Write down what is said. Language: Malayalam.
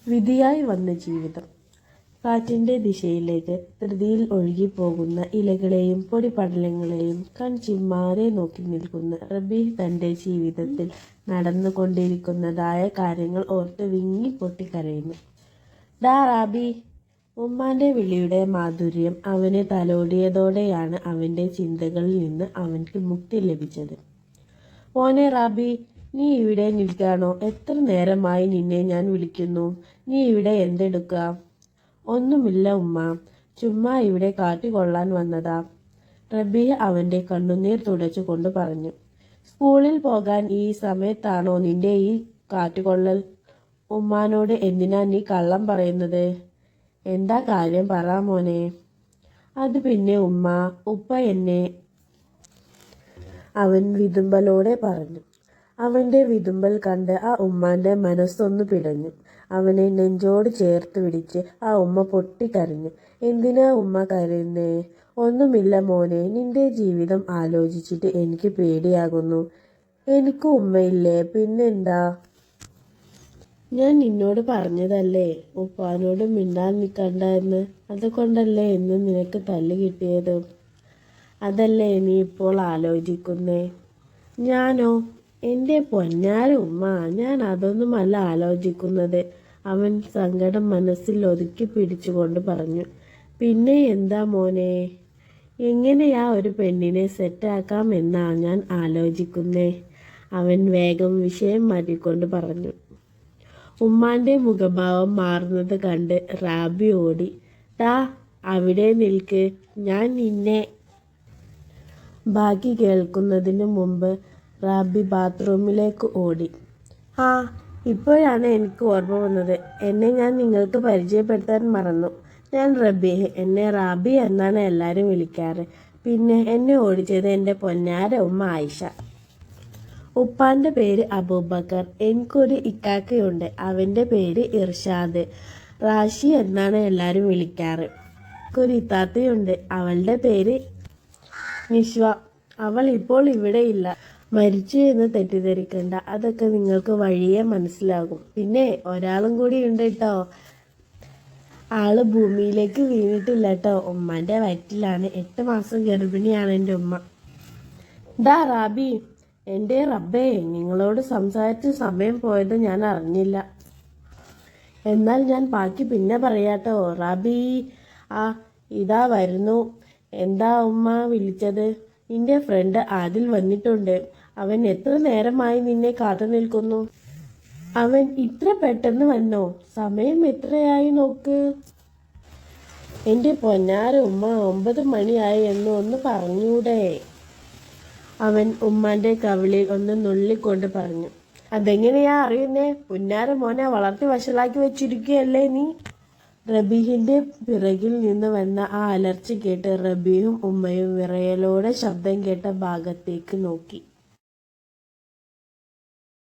വിധിയായി വന്ന ജീവിതം. കാറ്റിന്റെ ദിശയിലേക്ക് ധൃതിയിൽ ഒഴുകിപ്പോകുന്ന ഇലകളെയും പൊടിപടലങ്ങളെയും കൺചിമ്മാതെ നോക്കി നിൽക്കുന്ന റബീഹ് തന്റെ ജീവിതത്തിൽ നടന്നുകൊണ്ടിരിക്കുന്നതായ കാര്യങ്ങൾ ഓർത്ത് വിങ്ങി പൊട്ടിക്കരയുന്നു. ഡാ റാബി! ഉമ്മാന്റെ വിളിയുടെ മാധുര്യം അവനെ തലോടിയതോടെയാണ് അവന്റെ ചിന്തകളിൽ നിന്ന് അവൻക്ക് മുക്തി ലഭിച്ചത്. മോനെ റാബി, നീ ഇവിടെ നിൽക്കാണോ? എത്ര നേരമായി നിന്നെ ഞാൻ വിളിക്കുന്നു. നീ ഇവിടെ എന്തെടുക്കുക? ഒന്നുമില്ല ഉമ്മ, ചുമ്മാ ഇവിടെ കാറ്റ് കൊള്ളാൻ വന്നതാ. റബീഹ് അവന്റെ കണ്ണുനീർ തുടച്ചുകൊണ്ട് പറഞ്ഞു. സ്കൂളിൽ പോകാൻ ഈ സമയത്താണോ നിന്റെ ഈ കാറ്റുകൊള്ളൽ? ഉമ്മാനോട് എന്തിനാ നീ കള്ളം പറയുന്നത്? എന്താ കാര്യം പറ മോനെ. അത് പിന്നെ ഉമ്മ, ഉപ്പ എന്നെ. അവൻ വിതുമ്പലോടെ പറഞ്ഞു. അവന്റെ വിതുമ്പൽ കണ്ട് ആ ഉമ്മാന്റെ മനസ്സൊന്നു പിടഞ്ഞു. അവനെ നെഞ്ചോട് ചേർത്ത് പിടിച്ച് ആ ഉമ്മ പൊട്ടിക്കരഞ്ഞു. എന്തിനാ ഉമ്മ കരയുന്നേ? ഒന്നുമില്ല മോനെ, നിന്റെ ജീവിതം ആലോചിച്ചിട്ട് എനിക്ക് പേടിയാകുന്നു. എനിക്ക് ഉമ്മയില്ലേ, പിന്നെന്താ? ഞാൻ നിന്നോട് പറഞ്ഞതല്ലേ ഉപ്പാനോട് മിണ്ടാൻ നിൽക്കണ്ട എന്ന്. അതുകൊണ്ടല്ലേ എന്നും നിനക്ക് തല്ല് കിട്ടിയത്. അതല്ലേ നീ ഇപ്പോൾ ആലോചിക്കുന്നേ? ഞാനോ? എൻ്റെ പൊന്നാര ഉമ്മ, ഞാൻ അതൊന്നുമല്ല ആലോചിക്കുന്നത്. അവൻ സങ്കടം മനസ്സിൽ ഒതുക്കി പിടിച്ചുകൊണ്ട് പറഞ്ഞു. പിന്നെ എന്താ മോനെ? എങ്ങനെയാ ഒരു പെണ്ണിനെ സെറ്റാക്കാം എന്നാ ഞാൻ ആലോചിക്കുന്നേ. അവൻ വേഗം വിഷയം മാറ്റിക്കൊണ്ട് പറഞ്ഞു. ഉമ്മാന്റെ മുഖഭാവം മാറുന്നത് കണ്ട് റാബി ഓടി. ടാ അവിടെ നിൽക്ക്, ഞാൻ നിന്നെ. ബാക്കി കേൾക്കുന്നതിന് മുമ്പ് റാബി ബാത്റൂമിലേക്ക് ഓടി. ആ, ഇപ്പോഴാണ് എനിക്ക് ഓർമ്മ വന്നത്. എന്നെ ഞാൻ നിങ്ങൾക്ക് പരിചയപ്പെടുത്താൻ മറന്നു. ഞാൻ റബീഹ്. എന്നെ റാബി എന്നാണ് എല്ലാവരും വിളിക്കാറ്. പിന്നെ എന്നെ ഓടിച്ചത് എൻ്റെ പൊന്നാര ഉമ്മ ആയിഷ. ഉപ്പാന്റെ പേര് അബൂബക്കർ. എനിക്കൊരു ഇക്കാക്കയുണ്ട്. അവന്റെ പേര് ഇർഷാദ്. റാഷി എന്നാണ് എല്ലാവരും വിളിക്കാറ്. എനിക്കൊരു ഇത്താത്തയുണ്ട്. അവളുടെ പേര് നിഷ്വ. അവൾ ഇപ്പോൾ ഇവിടെ ഇല്ല. മരിച്ചു എന്ന് തെറ്റിദ്ധരിക്കണ്ട. അതൊക്കെ നിങ്ങൾക്ക് വഴിയെ മനസ്സിലാകും. പിന്നെ ഒരാളും കൂടി ഉണ്ട് കേട്ടോ. ആള് ഭൂമിയിലേക്ക് വീണിട്ടില്ല കേട്ടോ. ഉമ്മാന്റെ വയറ്റിലാണ്. 8 മാസം ഗർഭിണിയാണ് എൻ്റെ ഉമ്മ. ഡാ റാബി! എൻ്റെ റബ്ബേ, നിങ്ങളോട് സംസാരിച്ച് സമയം പോയത് ഞാൻ അറിഞ്ഞില്ല. എന്നാൽ ഞാൻ ബാക്കി പിന്നെ പറയാട്ടോ. റാബി! ആ, ഇതാ വരുന്നു. എന്താ ഉമ്മ വിളിച്ചത്? നിന്റെ ഫ്രണ്ട് ആദിൽ വന്നിട്ടുണ്ട്. അവൻ എത്ര നേരമായി നിന്നെ കാത്തു നിൽക്കുന്നു. അവൻ ഇത്ര പെട്ടെന്ന് വന്നോ? സമയം എത്രയായി നോക്ക്. എൻ്റെ പൊന്നാര ഉമ്മ, 9 മണിയായി എന്ന് ഒന്ന് പറഞ്ഞൂടെ? അവൻ ഉമ്മാന്റെ കവിളിൽ ഒന്ന് നുള്ളിക്കൊണ്ട് പറഞ്ഞു. അതെങ്ങനെയാ അറിയുന്നേ? പുന്നാര മോനെ വളർത്തി വഷളാക്കി വെച്ചിരിക്കുകയല്ലേ നീ. റബീഹിന്റെ പിറകിൽ നിന്ന് വന്ന ആ അലർച്ച കേട്ട് റബീഹും ഉമ്മയും വിറയലോടെ ശബ്ദം കേട്ട ഭാഗത്തേക്ക് നോക്കി.